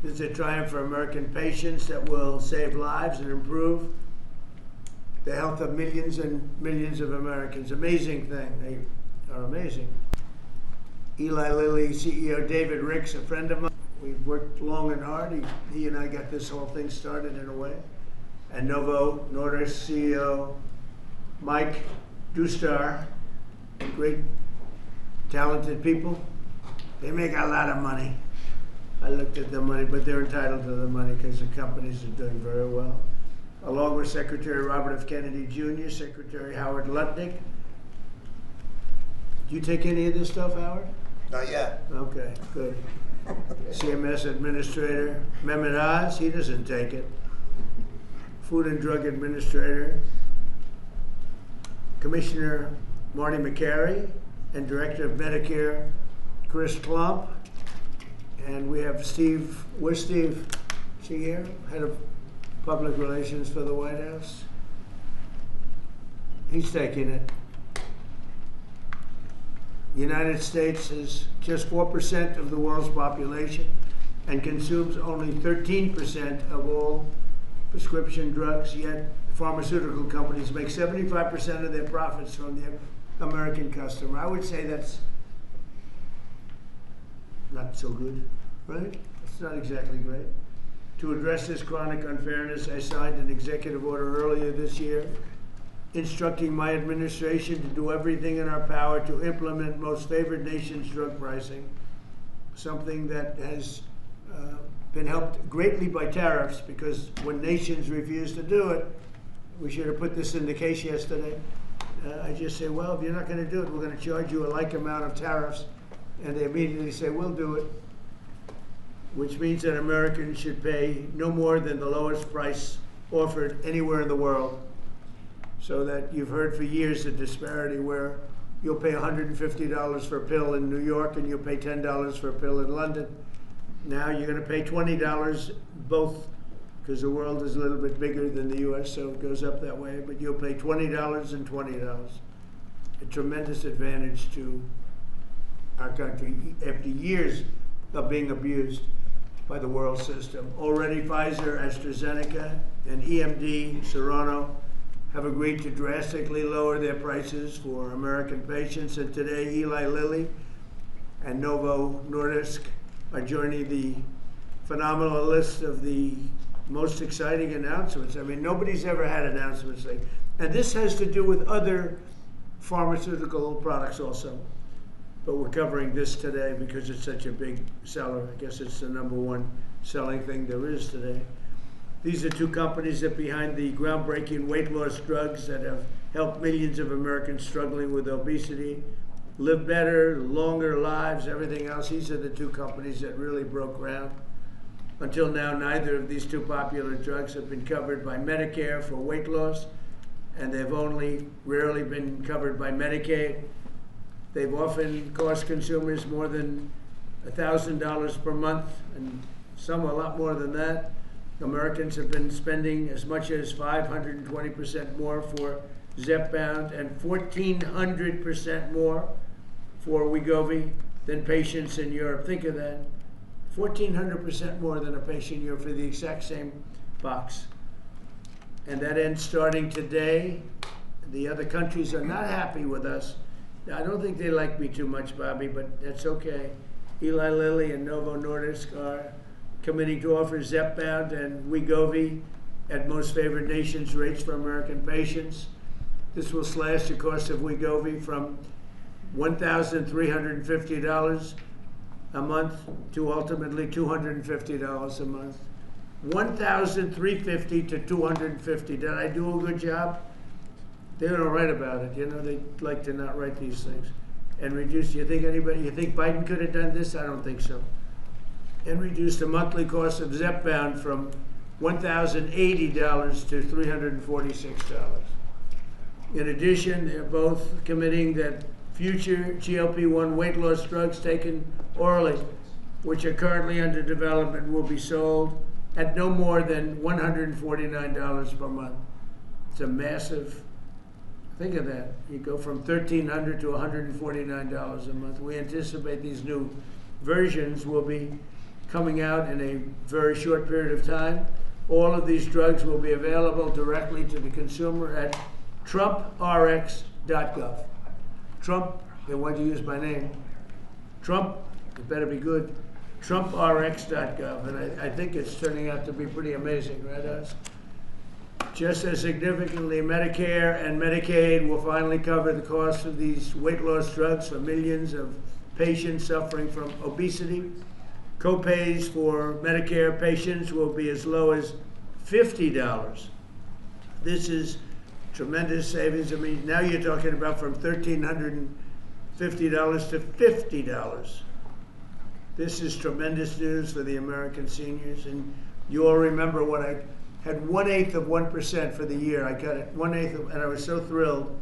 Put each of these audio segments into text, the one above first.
This is a triumph for American patients that will save lives and improve the health of millions and millions of Americans. Amazing thing. They are amazing. Eli Lilly CEO David Ricks, a friend of mine. We've worked long and hard. He and I got this whole thing started in a way. And Novo Nordisk CEO Mike Dustar, great talented people. They make a lot of money. I looked at the money, but they're entitled to the money because the companies are doing very well. Along with Secretary Robert F. Kennedy Jr., Secretary Howard Lutnick. Do you take any of this stuff, Howard? Not yet. Okay, good. CMS Administrator Mehmet Oz, he doesn't take it. Food and Drug Administrator Commissioner Marty McCary, and Director of Medicare Chris Klump. And we have Steve, where's Steve? Is he here? Head of Public Relations for the White House. He's taking it. The United States is just 4% of the world's population and consumes only 13% of all prescription drugs, yet pharmaceutical companies make 75% of their profits from the American customer. I would say that's not so good, right? It's not exactly great. To address this chronic unfairness, I signed an executive order earlier this year instructing my administration to do everything in our power to implement most favored nations drug pricing, something that has been helped greatly by tariffs, because when nations refuse to do it, we should have put this in the case yesterday. I just say, well, if you're not going to do it, we're going to charge you a like amount of tariffs. And they immediately say, we'll do it, which means that Americans should pay no more than the lowest price offered anywhere in the world. So that you've heard for years the disparity where you'll pay $150 for a pill in New York and you'll pay $10 for a pill in London. Now you're going to pay $20 both, because the world is a little bit bigger than the US, so it goes up that way, but you'll pay $20 and $20. A tremendous advantage to our country after years of being abused by the world system. Already Pfizer, AstraZeneca, and EMD, Serono, have agreed to drastically lower their prices for American patients, and today Eli Lilly and Novo Nordisk are joining the phenomenal list of the most exciting announcements. I mean, nobody's ever had announcements like, and this has to do with other pharmaceutical products also. But we're covering this today because it's such a big seller. I guess it's the #1 selling thing there is today. These are two companies that are behind the groundbreaking weight loss drugs that have helped millions of Americans struggling with obesity live better, longer lives, everything else. These are the two companies that really broke ground. Until now, neither of these two popular drugs have been covered by Medicare for weight loss, and they've only rarely been covered by Medicaid. They've often cost consumers more than $1,000 per month, and some a lot more than that. Americans have been spending as much as 520% more for Zepbound and 1,400% more for Wegovy than patients in Europe. Think of that. 1,400% more than a patient in Europe for the exact same box. And that ends starting today. The other countries are not happy with us. I don't think they like me too much, Bobby, but that's okay. Eli Lilly and Novo Nordisk are committing to offer Zepbound and Wegovy at most favored nations rates for American patients. This will slash the cost of Wegovy from $1,350 a month to ultimately $250 a month. $1,350 to $250. Did I do a good job? They don't write about it. You know, they like to not write these things. And reduce, you think Biden could have done this? I don't think so. And reduce the monthly cost of Zepbound from $1,080 to $346. In addition, they're both committing that future GLP-1 weight loss drugs taken orally, which are currently under development, will be sold at no more than $149 per month. It's a massive, think of that. You go from $1,300 to $149 a month. We anticipate these new versions will be coming out in a very short period of time. All of these drugs will be available directly to the consumer at trumprx.gov. Trump, they want to use my name. Trump, it better be good. trumprx.gov. And I think it's turning out to be pretty amazing, right, us? Just as significantly, Medicare and Medicaid will finally cover the cost of these weight loss drugs for millions of patients suffering from obesity. Co-pays for Medicare patients will be as low as $50. This is tremendous savings. I mean, now you're talking about from $1,350 to $50. This is tremendous news for the American seniors. And you all remember when I had 1/8 of 1% for the year. I cut it 1/8, and I was so thrilled.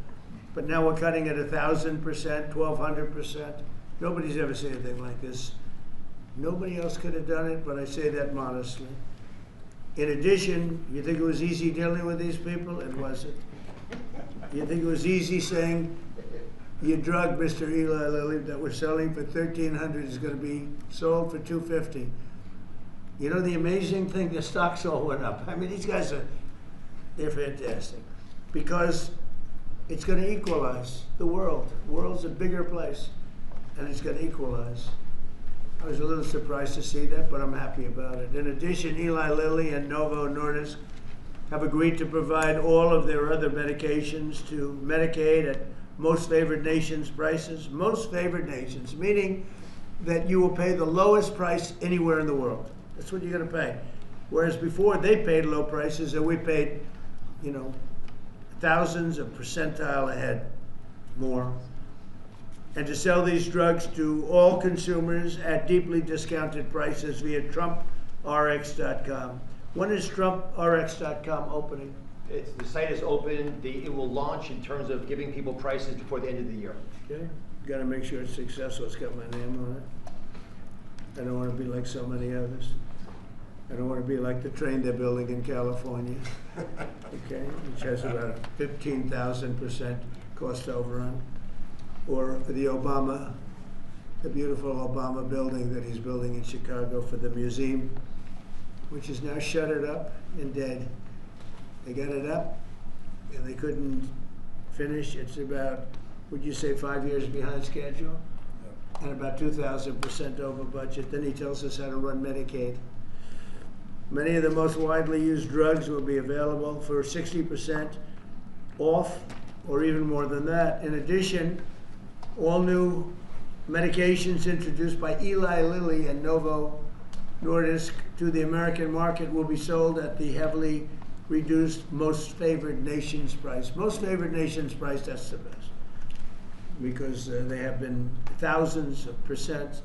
But now we're cutting it 1,000%, 1,200%. Nobody's ever seen anything like this. Nobody else could have done it, but I say that modestly. In addition, you think it was easy dealing with these people? It wasn't. You think it was easy saying your drug, Mr. Eli Lilly, that we're selling for $1,300 is going to be sold for $250. You know the amazing thing, the stocks all went up. I mean, these guys they're fantastic. Because it's going to equalize the world. The world's a bigger place, and it's going to equalize. I was a little surprised to see that, but I'm happy about it. In addition, Eli Lilly and Novo Nordisk have agreed to provide all of their other medications to Medicaid at most favored nations prices. Most favored nations, meaning that you will pay the lowest price anywhere in the world. That's what you're going to pay. Whereas before they paid low prices and we paid, thousands of percentile ahead more. And to sell these drugs to all consumers at deeply discounted prices via trumprx.com. When is trumprx.com opening? The site is open. It will launch in terms of giving people prices before the end of the year. Okay, got to make sure it's successful. It's got my name on it. I don't want to be like so many others. I don't want to be like the train they're building in California, okay, which has about a 15,000% cost overrun. Or the beautiful Obama building that he's building in Chicago for the museum, which is now shuttered up and dead. They got it up, and they couldn't finish. It's about, would you say, 5 years behind schedule? And about 2,000% over budget. Then he tells us how to run Medicaid. Many of the most widely used drugs will be available for 60% off, or even more than that. In addition, all new medications introduced by Eli Lilly and Novo Nordisk to the American market will be sold at the heavily reduced most favored nations price. Most favored nations price, that's the best. Because they have been thousands of percent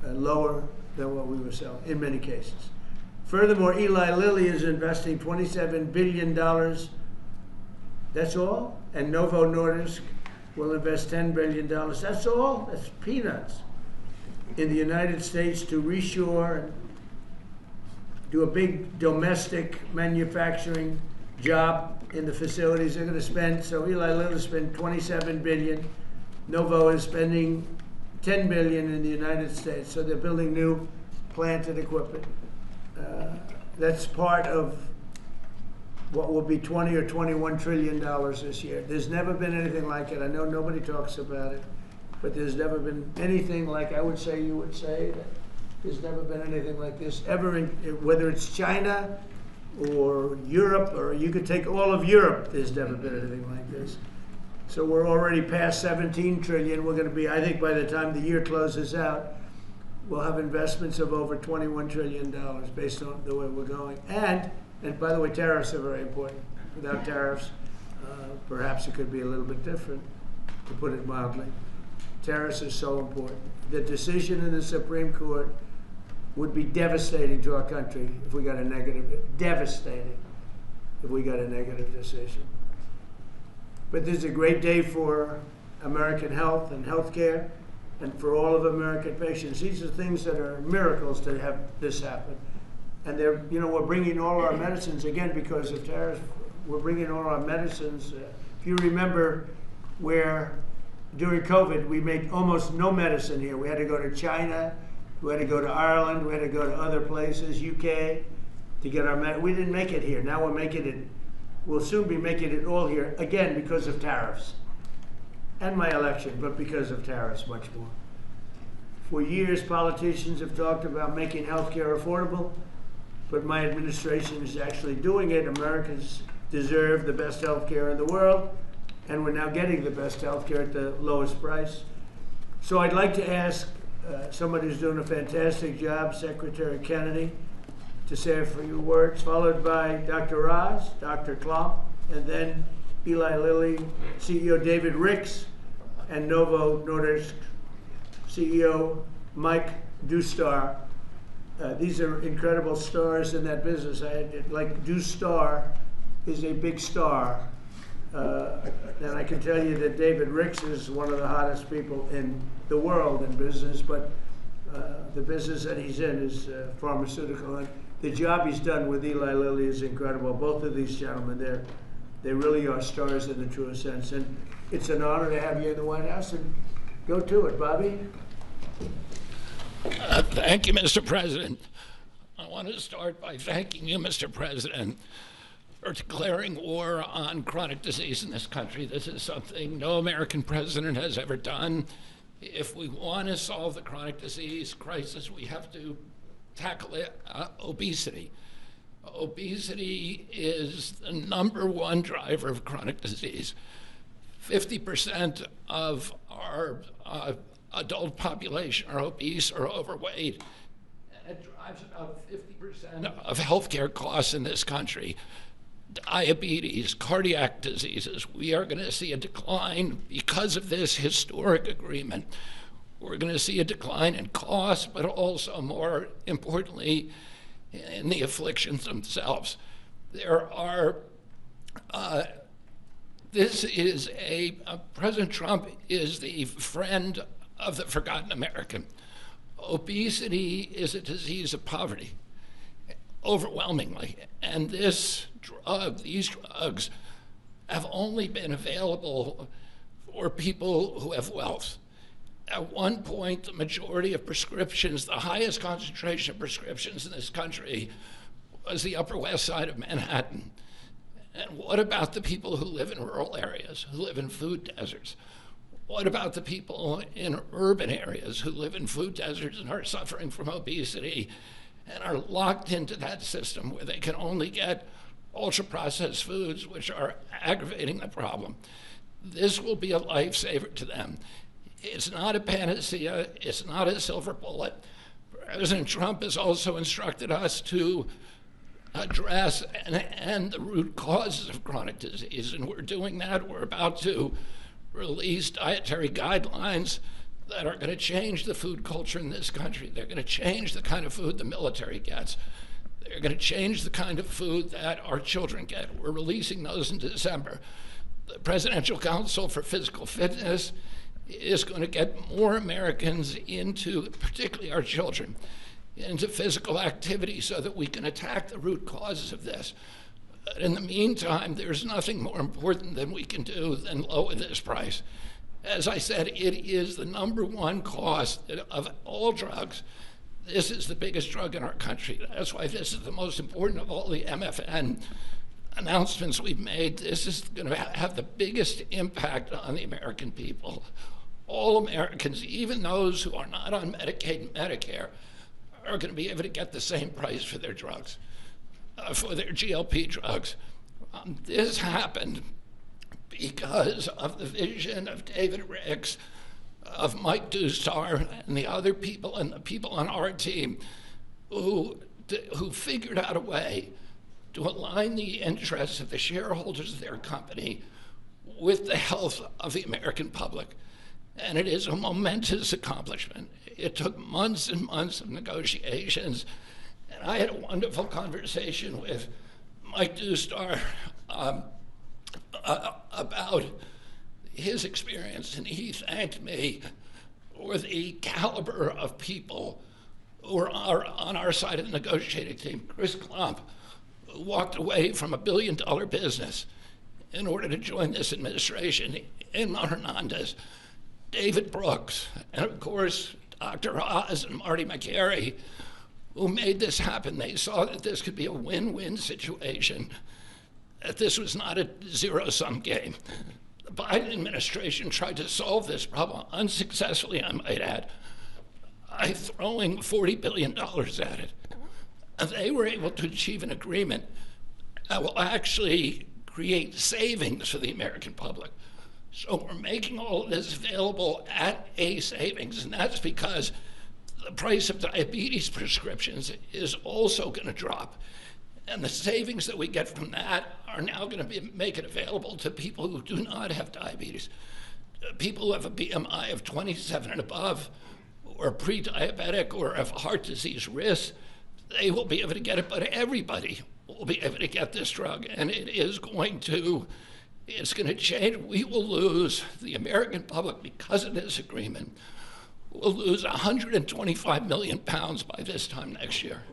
lower than what we were selling in many cases. Furthermore, Eli Lilly is investing $27 billion. That's all? And Novo Nordisk will invest $10 billion. That's all? That's peanuts. In the United States to reshore and do a big domestic manufacturing job in the facilities they're going to spend. So Eli Lilly spent $27 billion. Novo is spending $10 billion in the United States. So they're building new plant and equipment. That's part of what will be $20 or $21 trillion this year. There's never been anything like it. I know nobody talks about it, but there's never been anything like, I would say, you would say, that there's never been anything like this ever, whether it's China or Europe, or you could take all of Europe, there's never been anything like this. So we're already past 17 trillion. We're going to be, I think by the time the year closes out, we'll have investments of over $21 trillion based on the way we're going. And by the way, tariffs are very important. Without tariffs, perhaps it could be a little bit different, to put it mildly. Tariffs are so important. The decision in the Supreme Court would be devastating to our country if we got a negative, devastating if we got a negative decision. But this is a great day for American health and healthcare, and for all of American patients. These are things that are miracles to have this happen. And they're, we're bringing all our medicines, again, because of tariffs, we're bringing all our medicines. If you remember where during COVID, we made almost no medicine here. We had to go to China We had to go to Ireland, we had to go to other places, UK, to get our we didn't make it here. Now we're making it, we'll soon be making it all here, again, because of tariffs. And my election, but because of tariffs much more. For years, politicians have talked about making healthcare affordable, but my administration is actually doing it. Americans deserve the best healthcare in the world, and we're now getting the best healthcare at the lowest price. So I'd like to ask somebody who's doing a fantastic job, Secretary Kennedy, to say a few words, followed by Dr. Roz, Dr. Klomp, and then Eli Lilly, CEO David Ricks, and Novo Nordisk CEO Mike Dustar. These are incredible stars in that business. Like Dustar is a big star. And I can tell you that David Ricks is one of the hottest people in the world in business, but the business that he's in is pharmaceutical. And the job he's done with Eli Lilly is incredible. Both of these gentlemen, they really are stars in the truest sense. And it's an honor to have you in the White House, and go to it, Bobby. Thank you, Mr. President. I want to start by thanking you, Mr. President, for declaring war on chronic disease in this country. This is something no American president has ever done. If we want to solve the chronic disease crisis, we have to tackle obesity. Obesity is the number 1 driver of chronic disease. 50% of our adult population are obese or overweight, and it drives about 50% of healthcare costs in this country. Diabetes, cardiac diseases, we are going to see a decline because of this historic agreement. We're going to see a decline in costs, but also, more importantly, in the afflictions themselves. President Trump is the friend of the forgotten American. Obesity is a disease of poverty, overwhelmingly. And these drugs have only been available for people who have wealth. At one point, the majority of prescriptions, the highest concentration of prescriptions in this country, was the Upper West Side of Manhattan. And what about the people who live in rural areas, who live in food deserts? What about the people in urban areas who live in food deserts and are suffering from obesity and are locked into that system where they can only get ultra-processed foods, which are aggravating the problem? This will be a lifesaver to them. It's not a panacea. It's not a silver bullet. President Trump has also instructed us to address and end the root causes of chronic disease, and we're doing that. We're about to release dietary guidelines that are going to change the food culture in this country. They're going to change the kind of food the military gets. They're going to change the kind of food that our children get. We're releasing those in December. The Presidential Council for Physical Fitness is going to get more Americans into, particularly our children, into physical activity so that we can attack the root causes of this. But in the meantime, there's nothing more important than we can do than lower this price. As I said, it is the #1 cost of all drugs. This is the biggest drug in our country. That's why this is the most important of all the MFN announcements we've made. This is going to have the biggest impact on the American people. All Americans, even those who are not on Medicaid and Medicare, are going to be able to get the same price for their drugs, for their GLP drugs. This happened because of the vision of David Ricks, of Mike Dustar, and the other people, and the people on our team who figured out a way to align the interests of the shareholders of their company with the health of the American public. And it is a momentous accomplishment. It took months and months of negotiations. And I had a wonderful conversation with Mike Dustar about his experience. And he thanked me for the caliber of people who are on our side of the negotiating team. Chris Klomp, who walked away from $1 billion business in order to join this administration. Emma Hernandez, David Brooks, and of course, Dr. Oz and Marty McCary, who made this happen. They saw that this could be a win-win situation, that this was not a zero-sum game. The Biden administration tried to solve this problem unsuccessfully, I might add, by throwing $40 billion at it. And they were able to achieve an agreement that will actually create savings for the American public. So we're making all of this available at a savings, and that's because the price of diabetes prescriptions is also going to drop. And the savings that we get from that are now going to make it available to people who do not have diabetes. People who have a BMI of 27 and above, or pre-diabetic, or have heart disease risk, they will be able to get it, but everybody will be able to get this drug, and it's going to change. We will lose, the American public, because of this agreement, will lose 125 million pounds by this time next year.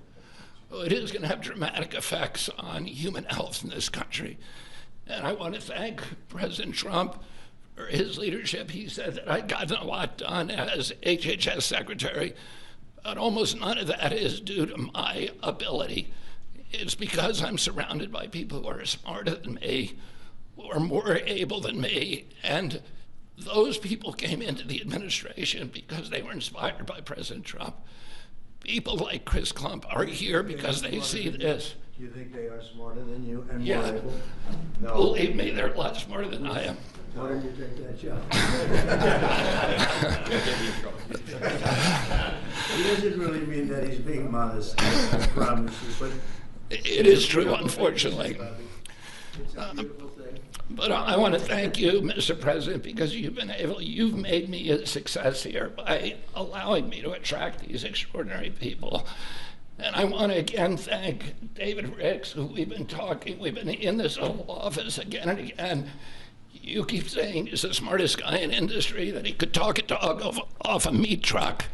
It is going to have dramatic effects on human health in this country. And I want to thank President Trump for his leadership. He said that I'd gotten a lot done as HHS secretary, but almost none of that is due to my ability. It's because I'm surrounded by people who are smarter than me, who are more able than me, and those people came into the administration because they were inspired by President Trump. People like Chris Klump are here because they see this. Do you think they are smarter than you and Yeah. more able? No. Believe me, they're a lot smarter than I am. Why don't you take that job? He doesn't really mean that he's being modest, I promise you, but It is true, unfortunately. it's a beautiful thing. But I want to thank you, Mr. President, because you've made me a success here by allowing me to attract these extraordinary people. And I want to again thank David Ricks, who we've been in this Oval Office again and again. You keep saying he's the smartest guy in industry, that he could talk a dog off a meat truck.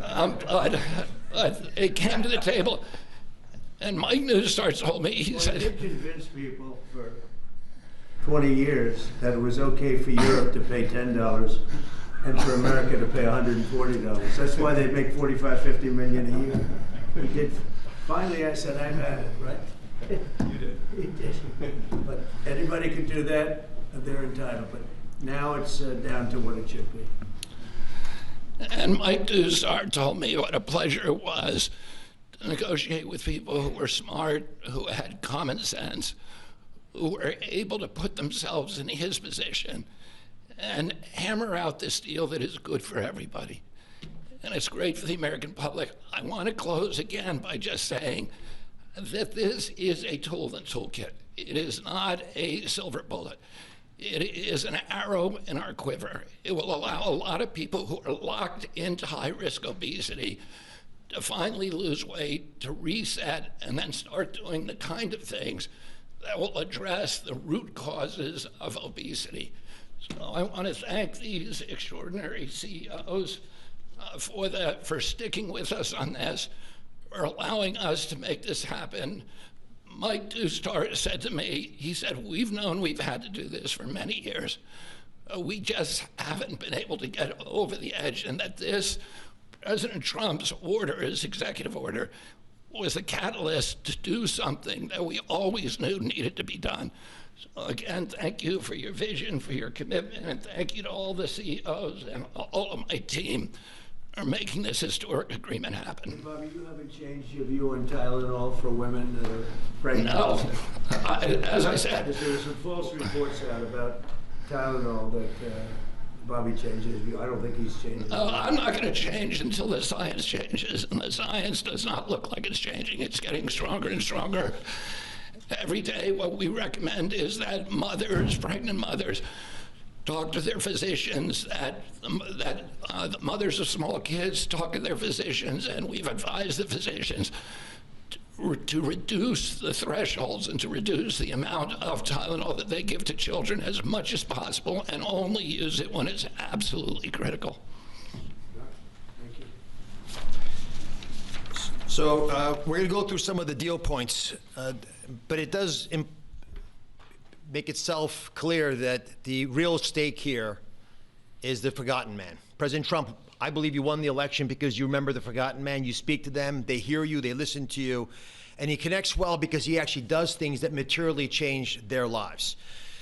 But it came to the table, and Mike Newstart told me, he Well, said, you convinced people for 20 years that it was okay for Europe to pay $10 and for America to pay $140. That's why they make 45, 50 million a year. He did. Finally, I said, I've had it, right? You did. He did. But anybody could do that, and they're entitled. But now it's down to what it should be. and Mike Newstart told me what a pleasure it was to negotiate with people who were smart, who had common sense, who were able to put themselves in his position and hammer out this deal that is good for everybody. And it's great for the American public. I want to close again by just saying that this is a tool in the toolkit. It is not a silver bullet. It is an arrow in our quiver. It will allow a lot of people who are locked into high-risk obesity to finally lose weight, to reset, and then start doing the kind of things that will address the root causes of obesity. So I want to thank these extraordinary CEOs for sticking with us on this, for allowing us to make this happen. Mike Newstart said to me, he said, we've known we've had to do this for many years. We just haven't been able to get over the edge, and that this President Trump's order, his executive order, was the catalyst to do something that we always knew needed to be done. So again, thank you for your vision, for your commitment, and thank you to all the CEOs and all of my team for making this historic agreement happen. Bobby, you haven't changed your view on Tylenol for women that are pregnant? No, as I said, Because there were some false reports out about Tylenol that Bobby changed his view. I don't think he's changed. I'm not going to change until the science changes, and the science does not look like it's changing. It's getting stronger and stronger. Every day, what we recommend is that mothers, pregnant mothers, talk to their physicians, that the mothers of small kids talk to their physicians, and we've advised the physicians to reduce the thresholds and to reduce the amount of Tylenol that they give to children as much as possible, and only use it when it's absolutely critical. Thank you. So we're going to go through some of the deal points, but it does make itself clear that the real stake here is the forgotten man. President Trump I believe you won the election because you remember the forgotten man. You speak to them, they hear you, they listen to you. And he connects well because he actually does things that materially change their lives.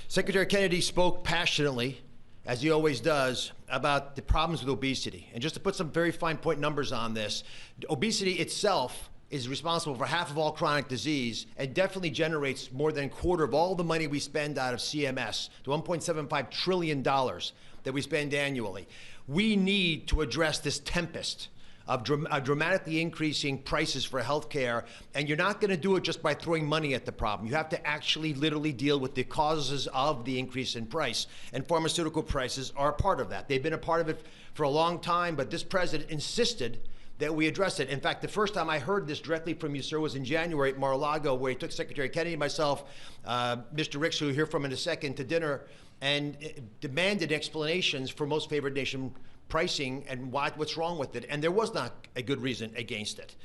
Secretary Kennedy spoke passionately, as he always does, about the problems with obesity. And just to put some very fine point numbers on this, obesity itself is responsible for half of all chronic disease and definitely generates more than a quarter of all the money we spend out of CMS, the $1.75 trillion that we spend annually. We need to address this tempest of dramatically increasing prices for healthcare, and you're not going to do it just by throwing money at the problem. You have to actually literally deal with the causes of the increase in price, and pharmaceutical prices are a part of that. They've been a part of it for a long time, but this president insisted that we address it. In fact, the first time I heard this directly from you, sir, was in January at Mar-a-Lago, where he took Secretary Kennedy and myself, Mr. Ricks, who you'll hear from in a second, to dinner, and demanded explanations for most favored nation pricing and what's wrong with it. And there was not a good reason against it.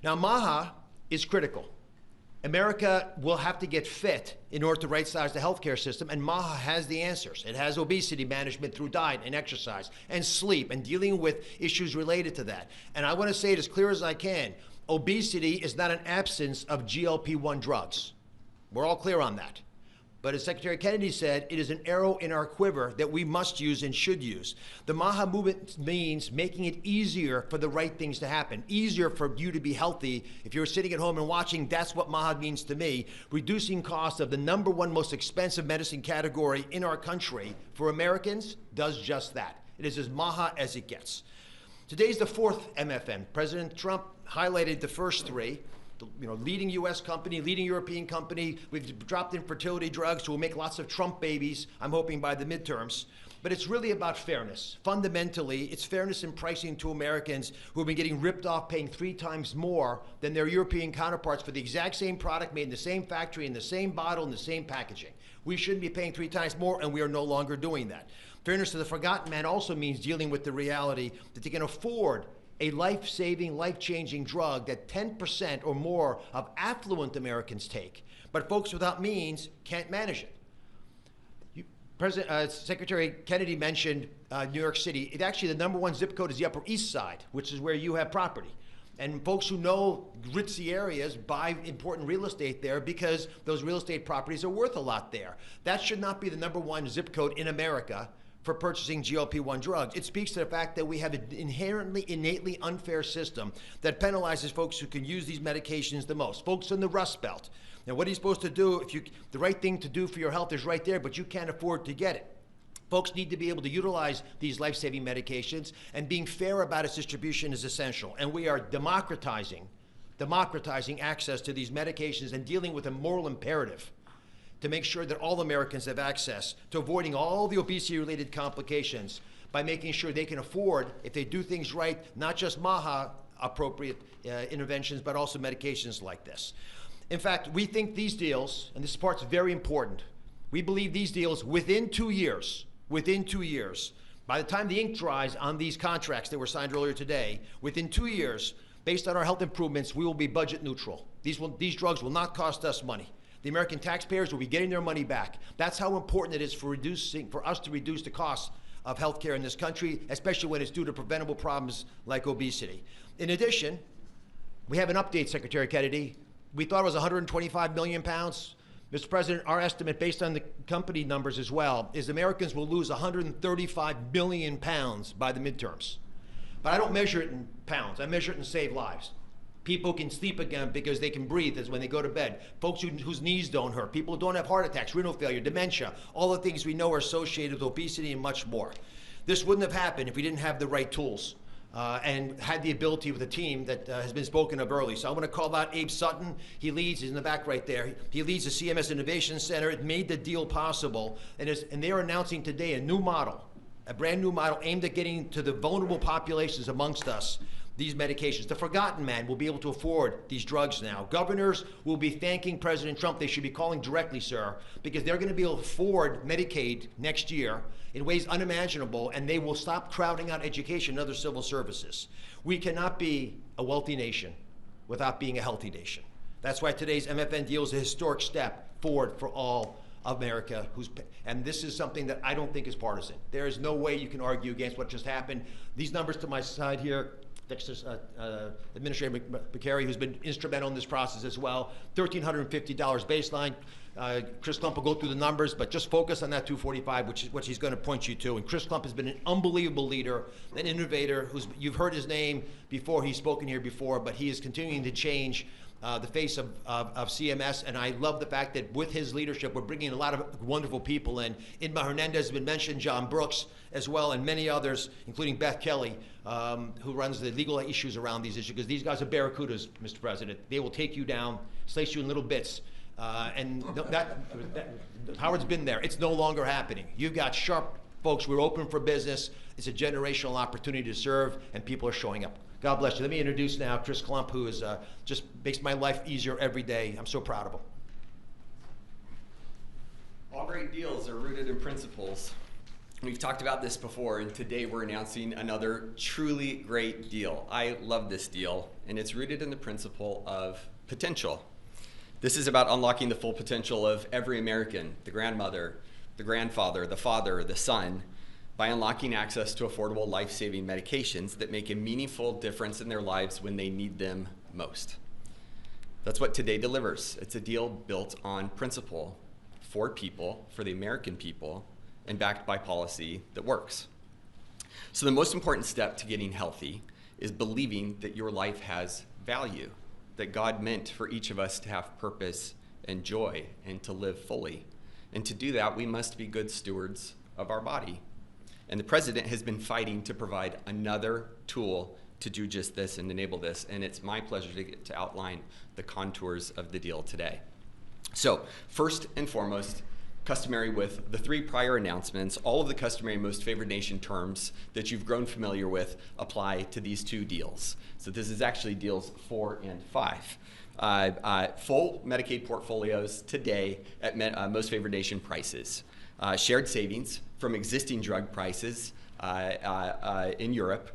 Now, MAHA is critical. America will have to get fit in order to right-size the healthcare system, and MAHA has the answers. It has obesity management through diet and exercise and sleep and dealing with issues related to that. And I want to say it as clear as I can. Obesity is not an absence of GLP-1 drugs. We're all clear on that. But as Secretary Kennedy said, it is an arrow in our quiver that we must use and should use. The MAHA movement means making it easier for the right things to happen, easier for you to be healthy. If you're sitting at home and watching, that's what MAHA means to me. Reducing costs of the #1 most expensive medicine category in our country for Americans does just that. It is as MAHA as it gets. Today's the 4th MFN. President Trump highlighted the first 3. Leading U.S. company, leading European company. We've dropped in fertility drugs, so we'll make lots of Trump babies, I'm hoping, by the midterms. But it's really about fairness. Fundamentally, it's fairness in pricing to Americans who have been getting ripped off, paying 3 times more than their European counterparts for the exact same product made in the same factory, in the same bottle, in the same packaging. We shouldn't be paying 3 times more, and we are no longer doing that. Fairness to the forgotten man also means dealing with the reality that they can afford a life-saving, life-changing drug that 10% or more of affluent Americans take, but folks without means can't manage it. Secretary Kennedy mentioned New York City. Actually, the #1 zip code is the Upper East Side, which is where you have property. And folks who know ritzy areas buy important real estate there because those real estate properties are worth a lot there. That should not be the #1 zip code in America for purchasing GLP-1 drugs. It speaks to the fact that we have an innately unfair system that penalizes folks who can use these medications the most, folks in the Rust Belt. Now, what are you supposed to do if the right thing to do for your health is right there, but you can't afford to get it? Folks need to be able to utilize these life-saving medications, and being fair about its distribution is essential. And we are democratizing access to these medications and dealing with a moral imperative to make sure that all Americans have access to avoiding all the obesity-related complications by making sure they can afford, if they do things right, not just MAHA-appropriate interventions, but also medications like this. In fact, we think these deals, and this part's very important, we believe these deals within 2 years, by the time the ink dries on these contracts that were signed earlier today, within 2 years, based on our health improvements, we will be budget neutral. These drugs will not cost us money. The American taxpayers will be getting their money back. That's how important it is for us to reduce the cost of healthcare in this country, especially when it's due to preventable problems like obesity. In addition, we have an update, Secretary Kennedy. We thought it was 125 million pounds. Mr. President, our estimate, based on the company numbers as well, is Americans will lose 135 million pounds by the midterms. But I don't measure it in pounds. I measure it in saved lives. People can sleep again because they can breathe as when they go to bed. Folks whose knees don't hurt. People who don't have heart attacks, renal failure, dementia, all the things we know are associated with obesity and much more. This wouldn't have happened if we didn't have the right tools and had the ability with a team that has been spoken of early. So I want to call out Abe Sutton. He's in the back right there. He leads the CMS Innovation Center. It made the deal possible. And they are announcing today a new model, a brand new model aimed at getting to the vulnerable populations amongst us these medications. The forgotten man will be able to afford these drugs now. Governors will be thanking President Trump. They should be calling directly, sir, because they're going to be able to afford Medicaid next year in ways unimaginable, and they will stop crowding out education and other civil services. We cannot be a wealthy nation without being a healthy nation. That's why today's MFN deal is a historic step forward for all America, and this is something that I don't think is partisan. There is no way you can argue against what just happened. These numbers to my side here, Dexter's Administrator McCary, who's been instrumental in this process as well, $1,350 baseline. Chris Klump will go through the numbers, but just focus on that 245, which is what he's going to point you to. And Chris Klump has been an unbelievable leader, an innovator. You've heard his name before. He's spoken here before, but he is continuing to change the face of CMS, and I love the fact that with his leadership, we're bringing a lot of wonderful people in. Inma Hernandez has been mentioned, John Brooks as well, and many others, including Beth Kelly, who runs the legal issues around these issues, because these guys are barracudas, Mr. President. They will take you down, slice you in little bits, and Howard's been there. It's no longer happening. You've got sharp folks. We're open for business. It's a generational opportunity to serve, and people are showing up. God bless you. Let me introduce now Chris Klump, who is just makes my life easier every day. I'm so proud of him. All great deals are rooted in principles. We've talked about this before, and today we're announcing another truly great deal. I love this deal, and it's rooted in the principle of potential. This is about unlocking the full potential of every American, the grandmother, the grandfather, the father, the son, by unlocking access to affordable life-saving medications that make a meaningful difference in their lives when they need them most. That's what today delivers. It's a deal built on principle, for people, for the American people, and backed by policy that works. So the most important step to getting healthy is believing that your life has value, that God meant for each of us to have purpose and joy and to live fully. And to do that, we must be good stewards of our body. And the president has been fighting to provide another tool to do just this and enable this. And it's my pleasure to get to outline the contours of the deal today. So first and foremost, customary with the three prior announcements, all of the customary most favored nation terms that you've grown familiar with apply to these two deals. So this is actually deals 4 and 5. Full Medicaid portfolios today at most favored nation prices. Shared savings from existing drug prices in Europe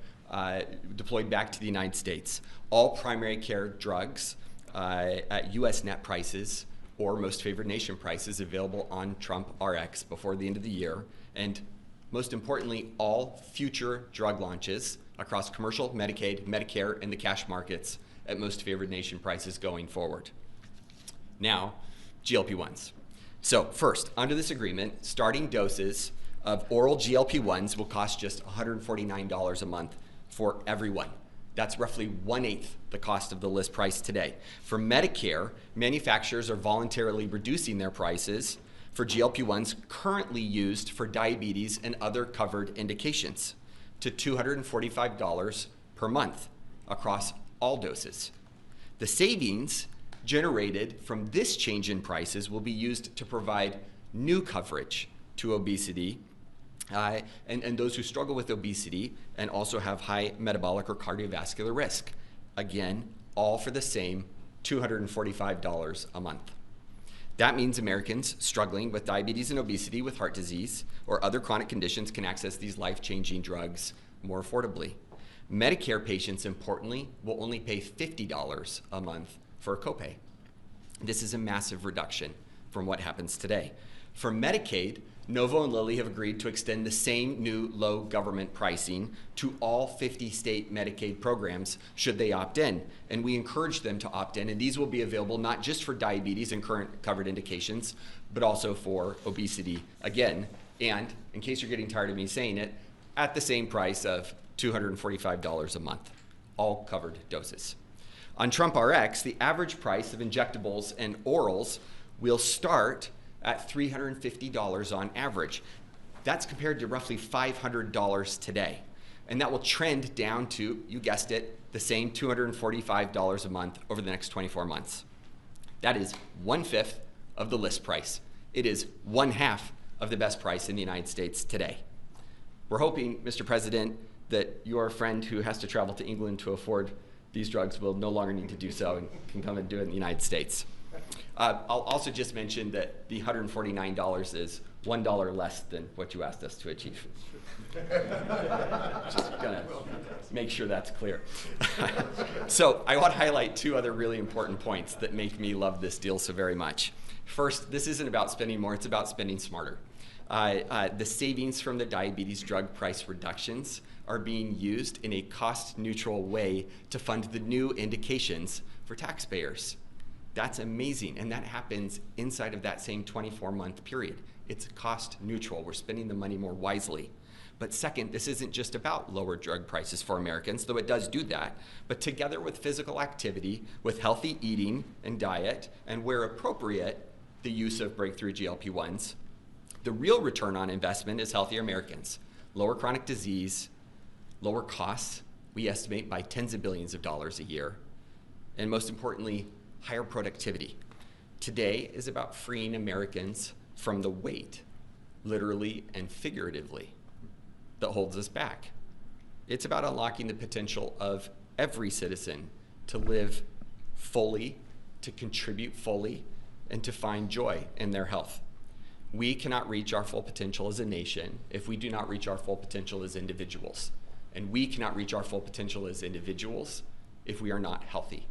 deployed back to the United States. All primary care drugs at US net prices or most favored nation prices available on Trump RX before the end of the year. And most importantly, all future drug launches across commercial, Medicaid, Medicare, and the cash markets at most favored nation prices going forward. Now, GLP-1s. So first, under this agreement, starting doses of oral GLP-1s will cost just $149 a month for everyone. That's roughly 1/8 the cost of the list price today. For Medicare, manufacturers are voluntarily reducing their prices for GLP-1s currently used for diabetes and other covered indications to $245 per month across all doses. The savings generated from this change in prices will be used to provide new coverage to obesity and those who struggle with obesity and also have high metabolic or cardiovascular risk. Again, all for the same $245 a month. That means Americans struggling with diabetes and obesity, with heart disease, or other chronic conditions can access these life-changing drugs more affordably. Medicare patients, importantly, will only pay $50 a month for a copay. This is a massive reduction from what happens today. For Medicaid, Novo and Lilly have agreed to extend the same new low government pricing to all 50 state Medicaid programs should they opt in. And we encourage them to opt in, and these will be available not just for diabetes and current covered indications, but also for obesity again. And in case you're getting tired of me saying it, at the same price of $245 a month, all covered doses. On Trump RX, the average price of injectables and orals will start at $350 on average. That's compared to roughly $500 today. And that will trend down to, you guessed it, the same $245 a month over the next 24 months. That is 1/5 of the list price. It is 1/2 of the best price in the United States today. We're hoping, Mr. President, that your friend who has to travel to England to afford these drugs will no longer need to do so and can come and do it in the United States. I'll also just mention that the $149 is $1 less than what you asked us to achieve. Just gonna make sure that's clear. So I want to highlight two other really important points that make me love this deal so very much. First, this isn't about spending more, it's about spending smarter. The savings from the diabetes drug price reductions are being used in a cost-neutral way to fund the new indications for taxpayers. That's amazing, and that happens inside of that same 24-month period. It's cost neutral. We're spending the money more wisely. But second, this isn't just about lower drug prices for Americans, though it does do that, but together with physical activity, with healthy eating and diet, and where appropriate, the use of breakthrough GLP-1s, the real return on investment is healthier Americans, lower chronic disease, lower costs, we estimate by tens of billions of dollars a year, and most importantly, higher productivity. Today is about freeing Americans from the weight, literally and figuratively, that holds us back. It's about unlocking the potential of every citizen to live fully, to contribute fully, and to find joy in their health. We cannot reach our full potential as a nation if we do not reach our full potential as individuals. And we cannot reach our full potential as individuals if we are not healthy.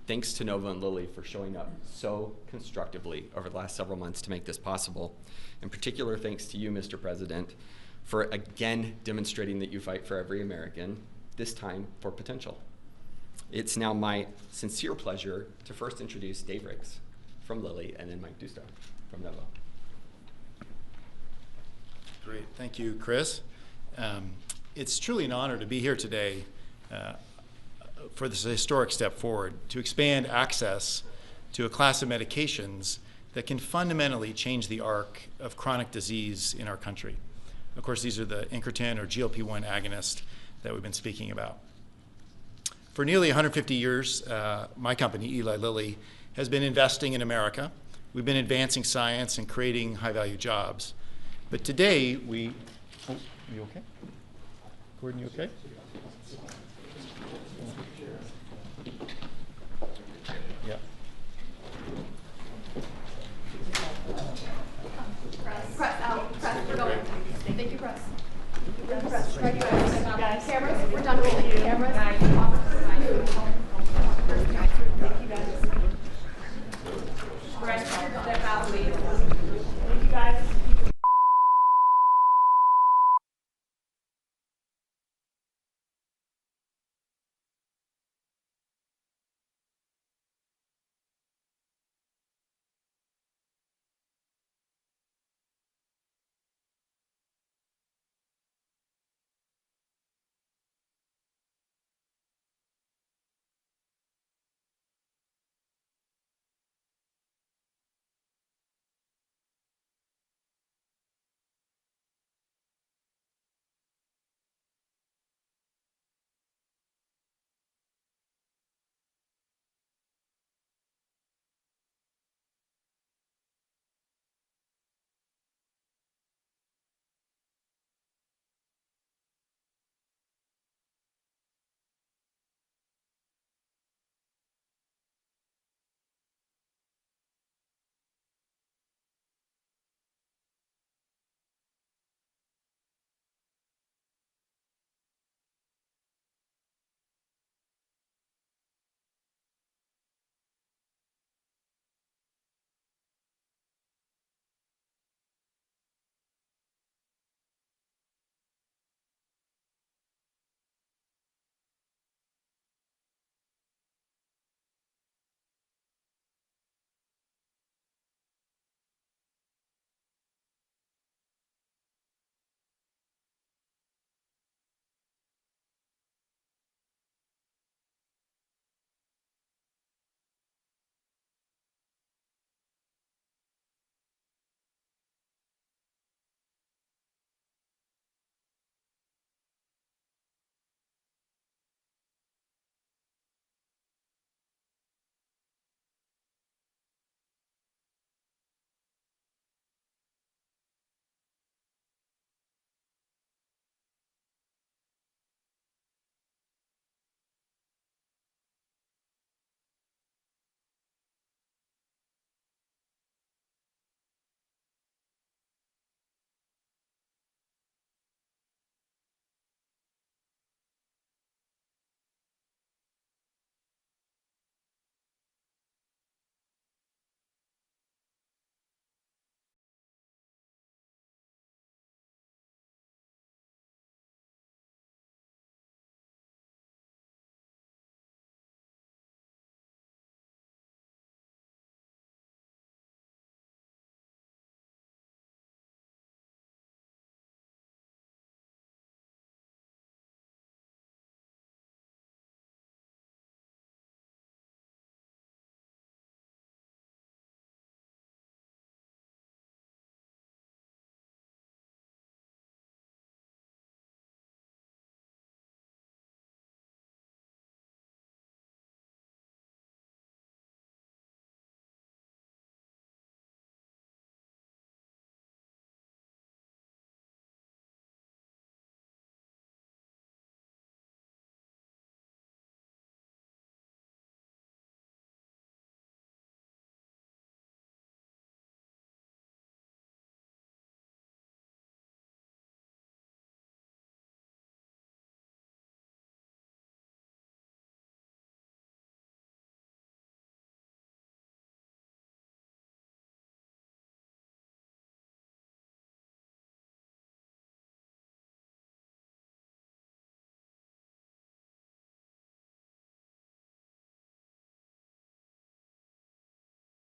Thanks to Nova and Lilly for showing up so constructively over the last several months to make this possible. In particular, thanks to you, Mr. President, for again demonstrating that you fight for every American, this time for potential. It's now my sincere pleasure to first introduce Dave Ricks from Lilly and then Mike Dusto from Nova. Great, thank you, Chris. It's truly an honor to be here today for this historic step forward to expand access to a class of medications that can fundamentally change the arc of chronic disease in our country. Of course, these are the incretin or GLP-1 agonist that we've been speaking about. For nearly 150 years, my company, Eli Lilly, has been investing in America. We've been advancing science and creating high-value jobs. But today, oh, you okay? Gordon, you okay? Yeah. Press out. Press. We're going. Thank you, press. Press. Right, guys. Cameras. We're done rolling.